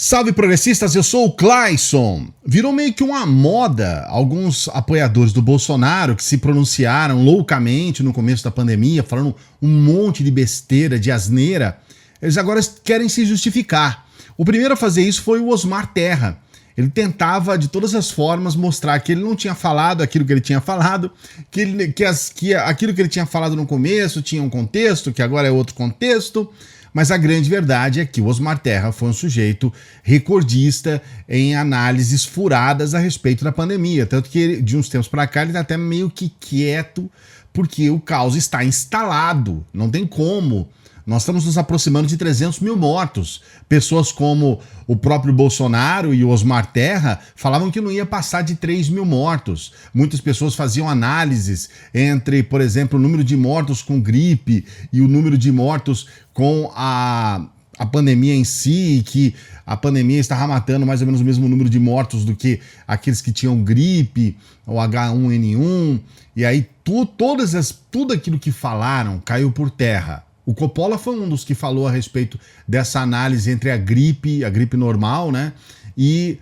Salve progressistas, eu sou o Clayson. Virou meio que uma moda alguns apoiadores do Bolsonaro que se pronunciaram loucamente no começo da pandemia, falando um monte de besteira, de asneira. Eles agora querem se justificar. O primeiro a fazer isso foi o Osmar Terra. Ele tentava de todas as formas mostrar que ele não tinha falado aquilo que ele tinha falado, que aquilo que ele tinha falado no começo tinha um contexto, que agora é outro contexto. Mas a grande verdade é que o Osmar Terra foi um sujeito recordista em análises furadas a respeito da pandemia. Tanto que ele, de uns tempos para cá ele está até meio que quieto, porque o caos está instalado, não tem como. Nós estamos nos aproximando de 300 mil mortos. Pessoas como o próprio Bolsonaro e o Osmar Terra falavam que não ia passar de 3 mil mortos. Muitas pessoas faziam análises entre, por exemplo, o número de mortos com gripe e o número de mortos com a pandemia em si, que a pandemia estava matando mais ou menos o mesmo número de mortos do que aqueles que tinham gripe, ou H1N1, e aí tudo aquilo que falaram caiu por terra. O Coppola foi um dos que falou a respeito dessa análise entre a gripe normal, né, e,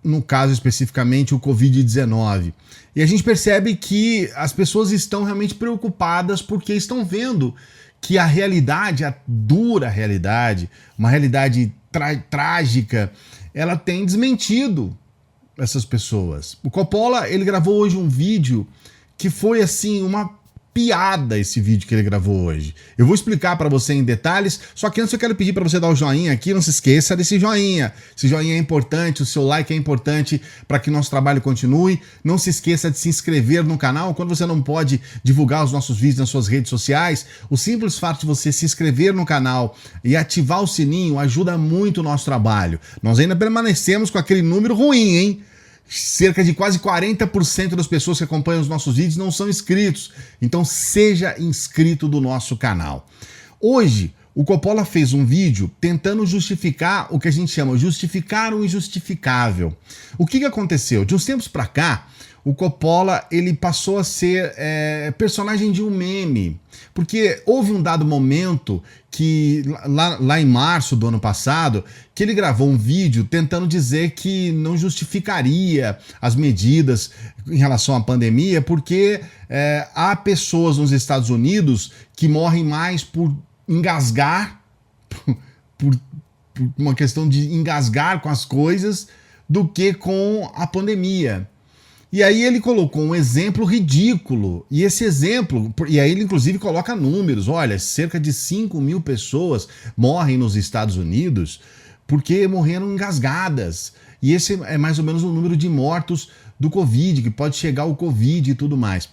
no caso especificamente, o Covid-19. E a gente percebe que as pessoas estão realmente preocupadas porque estão vendo que a realidade, a dura realidade, uma realidade trágica, ela tem desmentido essas pessoas. O Coppola, ele gravou hoje um vídeo que foi assim, uma piada esse vídeo que ele gravou hoje. Eu vou explicar para você em detalhes, só que antes eu quero pedir para você dar o joinha aqui, não se esqueça desse joinha. Esse joinha é importante, o seu like é importante para que nosso trabalho continue. Não se esqueça de se inscrever no canal. Quando você não pode divulgar os nossos vídeos nas suas redes sociais, o simples fato de você se inscrever no canal e ativar o sininho ajuda muito o nosso trabalho. Nós ainda permanecemos com aquele número ruim, hein? Cerca de quase 40% das pessoas que acompanham os nossos vídeos não são inscritos. Então seja inscrito do nosso canal. Hoje, o Coppola fez um vídeo tentando justificar o que a gente chama justificar o injustificável. O que aconteceu? De uns tempos para cá, o Coppola ele passou a ser personagem de um meme. Porque houve um dado momento que, lá em março do ano passado, que ele gravou um vídeo tentando dizer que não justificaria as medidas em relação à pandemia, porque há pessoas nos Estados Unidos que morrem mais por engasgar, por uma questão de engasgar com as coisas, do que com a pandemia. E aí ele colocou um exemplo ridículo, e esse exemplo, e aí ele inclusive coloca números, olha, cerca de 5 mil pessoas morrem nos Estados Unidos porque morreram engasgadas, e esse é mais ou menos o número de mortos do Covid, que pode chegar ao Covid e tudo mais.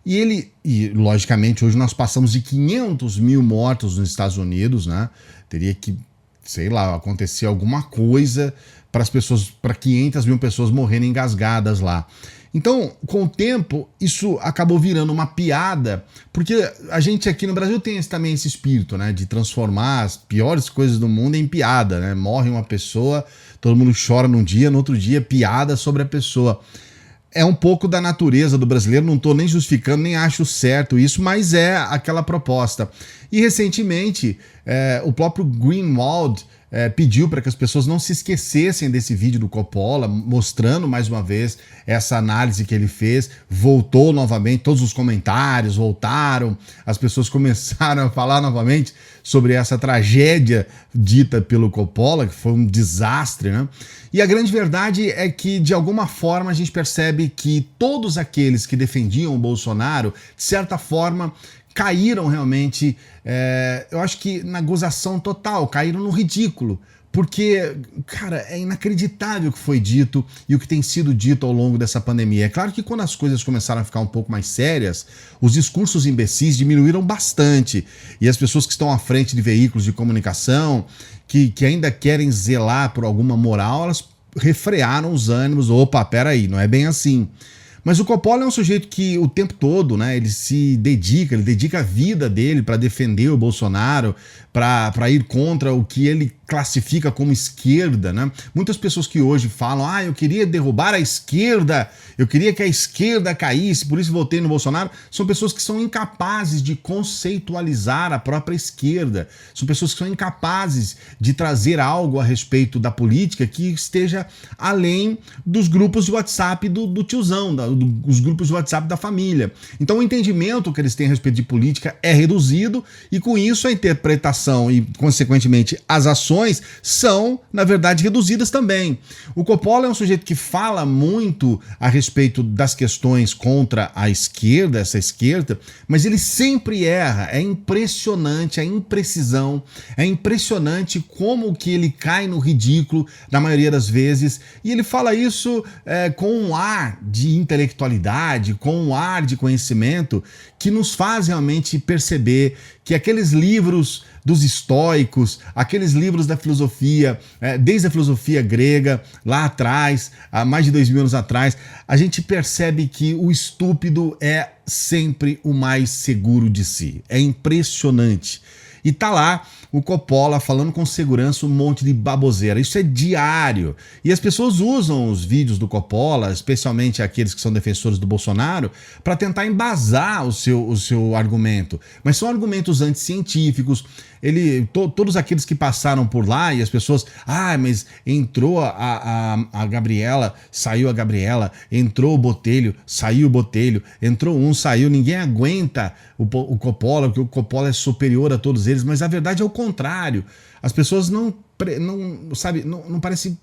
E logicamente hoje nós passamos de 500 mil mortos nos Estados Unidos, né? Teria que, sei lá, acontecer alguma coisa para 500 mil pessoas morrerem engasgadas lá. Então, com o tempo, isso acabou virando uma piada, porque a gente aqui no Brasil tem também esse espírito, né, de transformar as piores coisas do mundo em piada, né? Morre uma pessoa, todo mundo chora num dia, no outro dia, piada sobre a pessoa. É um pouco da natureza do brasileiro, não estou nem justificando, nem acho certo isso, mas é aquela proposta. E recentemente, o próprio Greenwald pediu para que as pessoas não se esquecessem desse vídeo do Coppola, mostrando mais uma vez essa análise que ele fez. Voltou novamente, todos os comentários voltaram, as pessoas começaram a falar novamente sobre essa tragédia dita pelo Coppola, que foi um desastre, né? E a grande verdade é que, de alguma forma, a gente percebe que todos aqueles que defendiam o Bolsonaro, de certa forma, caíram realmente, eu acho que na gozação total, caíram no ridículo, porque, cara, é inacreditável o que foi dito e o que tem sido dito ao longo dessa pandemia. É claro que quando as coisas começaram a ficar um pouco mais sérias, os discursos imbecis diminuíram bastante, e as pessoas que estão à frente de veículos de comunicação, que ainda querem zelar por alguma moral, elas refrearam os ânimos. Opa, peraí, não é bem assim. Mas o Coppola é um sujeito que o tempo todo, né, ele dedica a vida dele para defender o Bolsonaro, para ir contra o que ele classifica como esquerda, né? Muitas pessoas que hoje falam, eu queria derrubar a esquerda, eu queria que a esquerda caísse, por isso votei no Bolsonaro, são pessoas que são incapazes de conceitualizar a própria esquerda, são pessoas que são incapazes de trazer algo a respeito da política que esteja além dos grupos de WhatsApp do tiozão, dos grupos de WhatsApp da família. Então o entendimento que eles têm a respeito de política é reduzido e com isso a interpretação e, consequentemente, as ações são, na verdade, reduzidas também. O Coppola é um sujeito que fala muito a respeito das questões contra a esquerda, essa esquerda, mas ele sempre erra. É impressionante a imprecisão, é impressionante como que ele cai no ridículo na maioria das vezes, e ele fala isso com um ar de intelectualidade, com um ar de conhecimento que nos faz realmente perceber que aqueles livros dos estoicos, aqueles livros da filosofia, desde a filosofia grega, lá atrás, há mais de 2000 anos atrás, a gente percebe que o estúpido é sempre o mais seguro de si. É impressionante. E tá lá o Coppola falando com segurança um monte de baboseira. Isso é diário. E as pessoas usam os vídeos do Coppola, especialmente aqueles que são defensores do Bolsonaro, para tentar embasar o seu argumento. Mas são argumentos anticientíficos. Todos aqueles que passaram por lá e as pessoas... mas entrou a Gabriela, saiu a Gabriela. Entrou o Botelho, saiu o Botelho. Entrou um, saiu. Ninguém aguenta o Coppola, porque o Coppola é superior a todos eles. Mas a verdade é o contrário. As pessoas não parecem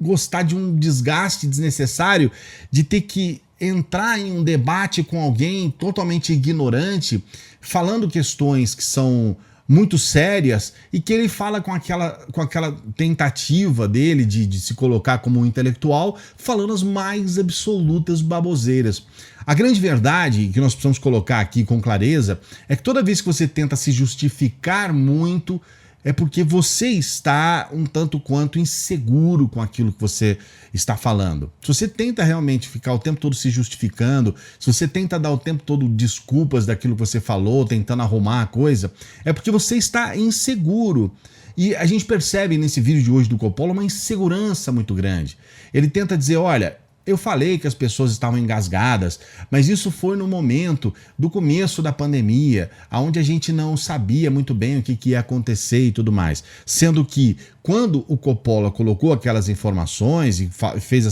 gostar de um desgaste desnecessário de ter que entrar em um debate com alguém totalmente ignorante, falando questões que são muito sérias e que ele fala com aquela tentativa dele de se colocar como um intelectual, falando as mais absolutas baboseiras. A grande verdade que nós precisamos colocar aqui com clareza é que toda vez que você tenta se justificar muito, é porque você está um tanto quanto inseguro com aquilo que você está falando. Se você tenta realmente ficar o tempo todo se justificando, se você tenta dar o tempo todo desculpas daquilo que você falou, tentando arrumar a coisa, é porque você está inseguro. E a gente percebe nesse vídeo de hoje do Coppola uma insegurança muito grande. Ele tenta dizer, olha... Eu falei que as pessoas estavam engasgadas, mas isso foi no momento do começo da pandemia, onde a gente não sabia muito bem o que ia acontecer e tudo mais. Sendo que quando o Coppola colocou aquelas informações e fez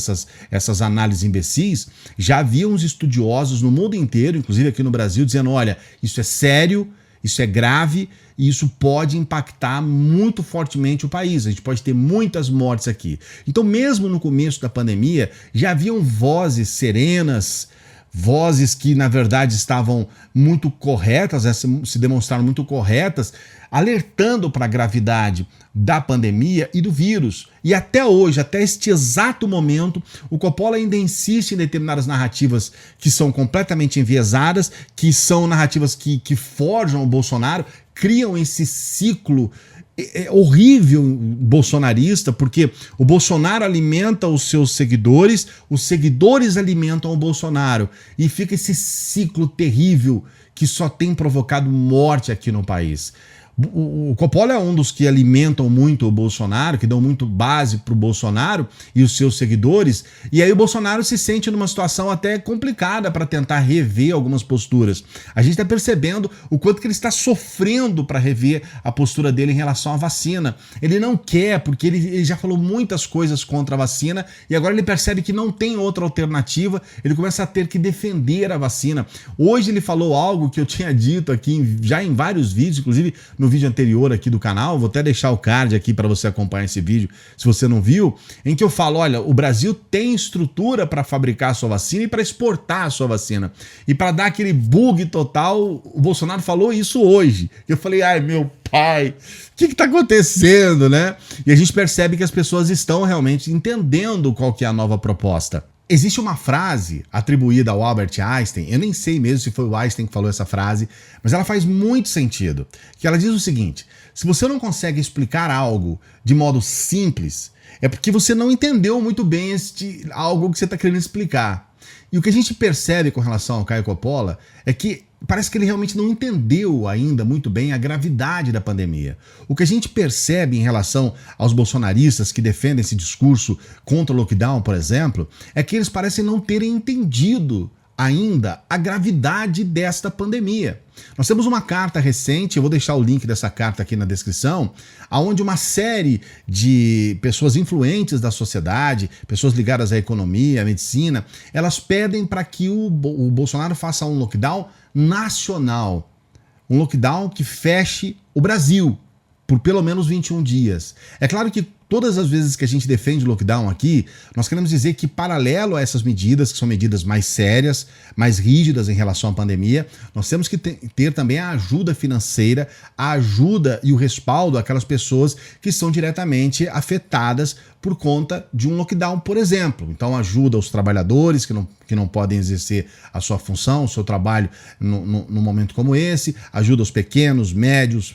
essas análises imbecis, já havia uns estudiosos no mundo inteiro, inclusive aqui no Brasil, dizendo, olha, isso é sério, isso é grave e isso pode impactar muito fortemente o país. A gente pode ter muitas mortes aqui. Então, mesmo no começo da pandemia, já haviam vozes serenas, vozes que, na verdade, estavam muito corretas, se demonstraram muito corretas, alertando para a gravidade da pandemia e do vírus. E até hoje, até este exato momento, o Coppola ainda insiste em determinadas narrativas que são completamente enviesadas, que são narrativas que forjam o Bolsonaro, criam esse ciclo horrível bolsonarista, porque o Bolsonaro alimenta os seguidores alimentam o Bolsonaro, e fica esse ciclo terrível que só tem provocado morte aqui no país. O Coppola é um dos que alimentam muito o Bolsonaro, que dão muito base para o Bolsonaro e os seus seguidores, e aí o Bolsonaro se sente numa situação até complicada para tentar rever algumas posturas. A gente está percebendo o quanto que ele está sofrendo para rever a postura dele em relação à vacina. Ele não quer, porque ele já falou muitas coisas contra a vacina e agora ele percebe que não tem outra alternativa, ele começa a ter que defender a vacina. Hoje ele falou algo que eu tinha dito aqui já em vários vídeos, inclusive no vídeo anterior aqui do canal, vou até deixar o card aqui para você acompanhar esse vídeo, se você não viu, em que eu falo, olha, o Brasil tem estrutura para fabricar a sua vacina e para exportar a sua vacina. E para dar aquele bug total, o Bolsonaro falou isso hoje. Eu falei, ai meu pai, o que está acontecendo, né? E a gente percebe que as pessoas estão realmente entendendo qual que é a nova proposta. Existe uma frase atribuída ao Albert Einstein, eu nem sei mesmo se foi o Einstein que falou essa frase, mas ela faz muito sentido, que ela diz o seguinte: se você não consegue explicar algo de modo simples, é porque você não entendeu muito bem algo que você está querendo explicar. E o que a gente percebe com relação ao Caio Coppola é que parece que ele realmente não entendeu ainda muito bem a gravidade da pandemia. O que a gente percebe em relação aos bolsonaristas que defendem esse discurso contra o lockdown, por exemplo, é que eles parecem não terem entendido ainda a gravidade desta pandemia. Nós temos uma carta recente, eu vou deixar o link dessa carta aqui na descrição, onde uma série de pessoas influentes da sociedade, pessoas ligadas à economia, à medicina, elas pedem para que o Bolsonaro faça um lockdown nacional. Um lockdown que feche o Brasil por pelo menos 21 dias. É claro que todas as vezes que a gente defende o lockdown aqui, nós queremos dizer que, paralelo a essas medidas, que são medidas mais sérias, mais rígidas em relação à pandemia, nós temos que ter também a ajuda financeira, a ajuda e o respaldo àquelas pessoas que são diretamente afetadas por conta de um lockdown, por exemplo. Então, ajuda os trabalhadores que não podem exercer a sua função, o seu trabalho num momento como esse, ajuda os pequenos, médios,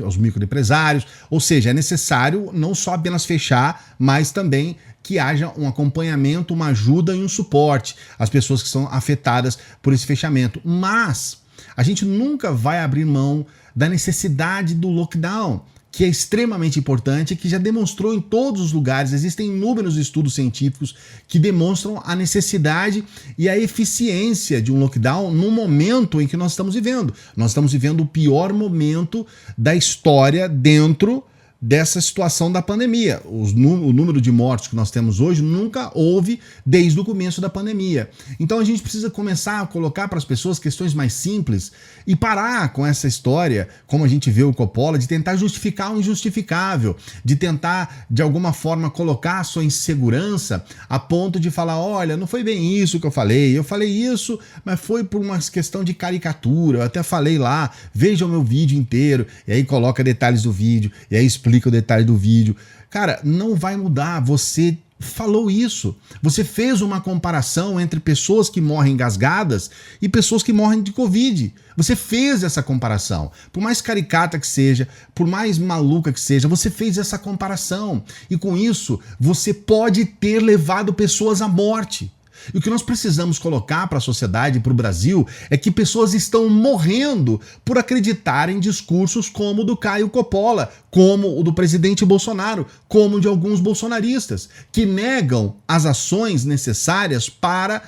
aos microempresários, ou seja, é necessário não só apenas fechar, mas também que haja um acompanhamento, uma ajuda e um suporte às pessoas que são afetadas por esse fechamento. Mas a gente nunca vai abrir mão da necessidade do lockdown, que é extremamente importante, que já demonstrou em todos os lugares, existem inúmeros estudos científicos que demonstram a necessidade e a eficiência de um lockdown no momento em que nós estamos vivendo. Nós estamos vivendo o pior momento da história dentro dessa situação da pandemia. O número de mortes que nós temos hoje nunca houve desde o começo da pandemia. Então a gente precisa começar a colocar para as pessoas questões mais simples e parar com essa história, como a gente vê o Coppola, de tentar justificar o injustificável, de tentar de alguma forma colocar a sua insegurança a ponto de falar, olha, não foi bem isso que eu falei isso, mas foi por uma questão de caricatura, eu até falei lá, veja o meu vídeo inteiro, e aí coloca detalhes do vídeo, e aí explica o detalhe do vídeo. Cara, não vai mudar. Você falou isso. Você fez uma comparação entre pessoas que morrem engasgadas e pessoas que morrem de Covid. Você fez essa comparação. Por mais caricata que seja, por mais maluca que seja, você fez essa comparação. E com isso, você pode ter levado pessoas à morte. E o que nós precisamos colocar para a sociedade, para o Brasil, é que pessoas estão morrendo por acreditar em discursos como o do Caio Coppola, como o do presidente Bolsonaro, como o de alguns bolsonaristas, que negam as ações necessárias para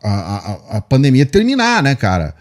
a pandemia terminar, né, cara?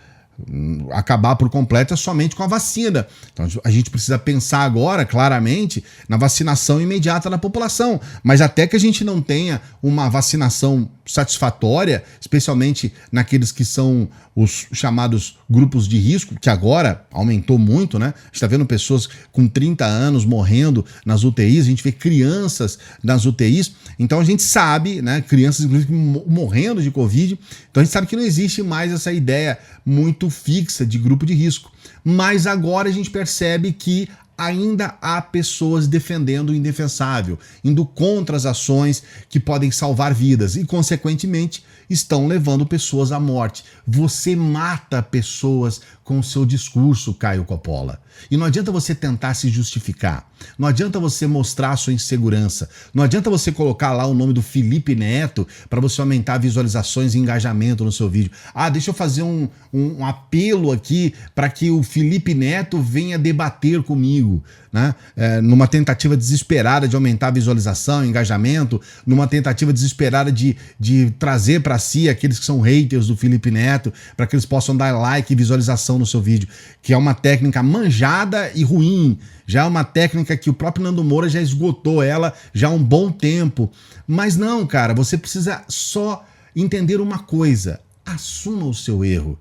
Acabar por completo é somente com a vacina. Então a gente precisa pensar agora, claramente, na vacinação imediata da população. Mas até que a gente não tenha uma vacinação satisfatória, especialmente naqueles que são os chamados grupos de risco, que agora aumentou muito, né? A gente está vendo pessoas com 30 anos morrendo nas UTIs, a gente vê crianças nas UTIs, então a gente sabe, né? Crianças inclusive morrendo de Covid, então a gente sabe que não existe mais essa ideia muito fixa de grupo de risco. Mas agora a gente percebe que ainda há pessoas defendendo o indefensável, indo contra as ações que podem salvar vidas e, consequentemente, estão levando pessoas à morte. Você mata pessoas com o seu discurso, Caio Coppola. E não adianta você tentar se justificar. Não adianta você mostrar a sua insegurança. Não adianta você colocar lá o nome do Felipe Neto para você aumentar visualizações e engajamento no seu vídeo. Ah, deixa eu fazer um apelo aqui para que o Felipe Neto venha debater comigo, né? Numa tentativa desesperada de aumentar a visualização, engajamento, numa tentativa desesperada de trazer para si aqueles que são haters do Felipe Neto, para que eles possam dar like e visualização no seu vídeo, que é uma técnica manjada e ruim, já é uma técnica que o próprio Nando Moura já esgotou ela já há um bom tempo. Mas não, cara, você precisa só entender uma coisa, assuma o seu erro.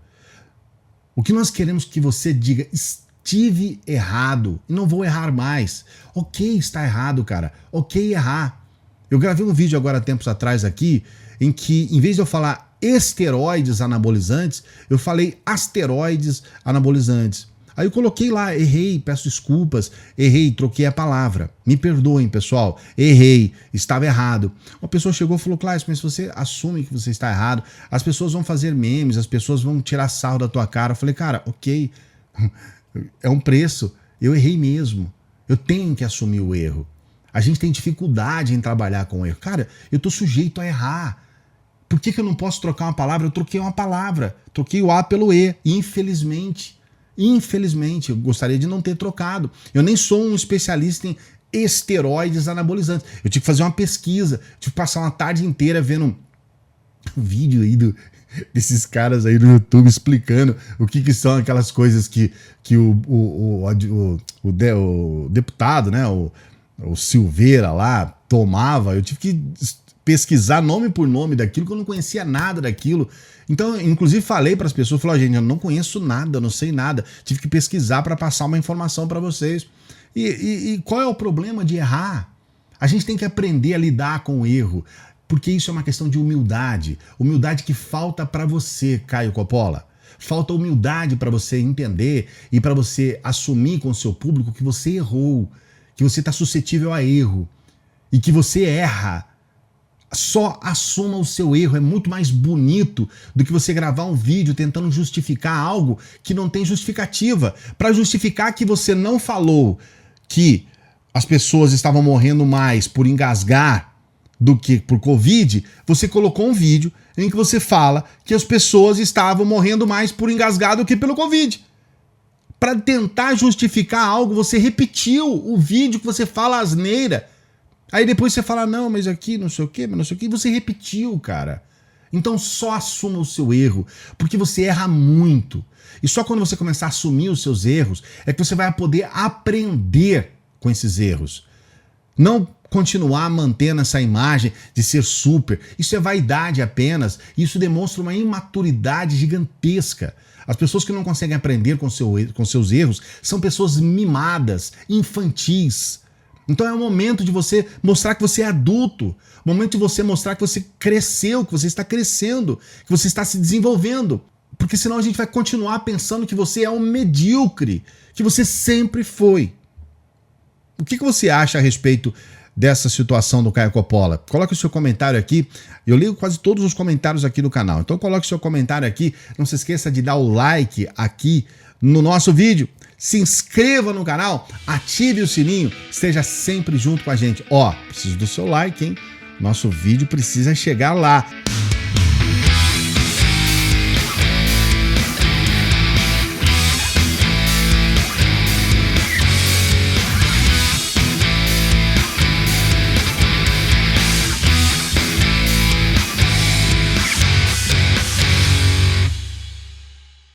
O que nós queremos que você diga, estive errado e não vou errar mais. Ok, está errado, cara, ok errar. Eu gravei um vídeo agora tempos atrás aqui, em que em vez de eu falar esteroides anabolizantes, eu falei asteroides anabolizantes. Aí eu coloquei lá, errei, peço desculpas, errei, troquei a palavra. Me perdoem, pessoal, errei, estava errado. Uma pessoa chegou e falou, Cláudio, mas se você assume que você está errado, as pessoas vão fazer memes, as pessoas vão tirar sarro da tua cara. Eu falei, cara, ok, é um preço, eu errei mesmo, eu tenho que assumir o erro. A gente tem dificuldade em trabalhar com o erro. Cara, eu tô sujeito a errar. Por que eu não posso trocar uma palavra? Eu troquei uma palavra, troquei o A pelo E, infelizmente. Infelizmente, eu gostaria de não ter trocado. Eu nem sou um especialista em esteroides anabolizantes. Eu tive que fazer uma pesquisa, tive que passar uma tarde inteira vendo um vídeo aí desses caras aí no YouTube explicando o que são aquelas coisas que o deputado, né, o Silveira lá tomava. Eu tive que pesquisar nome por nome daquilo, que eu não conhecia nada daquilo. Então, inclusive, falei para as pessoas, falei, gente, eu não conheço nada, eu não sei nada. Tive que pesquisar para passar uma informação para vocês. E qual é o problema de errar? A gente tem que aprender a lidar com o erro, porque isso é uma questão de humildade. Humildade que falta para você, Caio Coppola. Falta humildade para você entender e para você assumir com o seu público que você errou, que você está suscetível a erro e que você erra. Só assuma o seu erro, é muito mais bonito do que você gravar um vídeo tentando justificar algo que não tem justificativa. Para justificar que você não falou que as pessoas estavam morrendo mais por engasgar do que por Covid, você colocou um vídeo em que você fala que as pessoas estavam morrendo mais por engasgar do que pelo Covid. Para tentar justificar algo, você repetiu o vídeo que você fala asneira. Aí depois você fala, não, mas aqui não sei o quê, mas não sei o quê, e você repetiu, cara. Então só assuma o seu erro, porque você erra muito. E só quando você começar a assumir os seus erros é que você vai poder aprender com esses erros. Não continuar mantendo essa imagem de ser super. Isso é vaidade apenas. Isso demonstra uma imaturidade gigantesca. As pessoas que não conseguem aprender com seus erros são pessoas mimadas, infantis. Então é o momento de você mostrar que você é adulto, o momento de você mostrar que você cresceu, que você está crescendo, que você está se desenvolvendo. Porque senão a gente vai continuar pensando que você é um medíocre, que você sempre foi. O que você acha a respeito dessa situação do Caio Coppola? Coloque o seu comentário aqui. Eu leio quase todos os comentários aqui no canal. Então coloque o seu comentário aqui. Não se esqueça de dar o like aqui no nosso vídeo. Se inscreva no canal, ative o sininho, esteja sempre junto com a gente. Ó, preciso do seu like, hein? Nosso vídeo precisa chegar lá.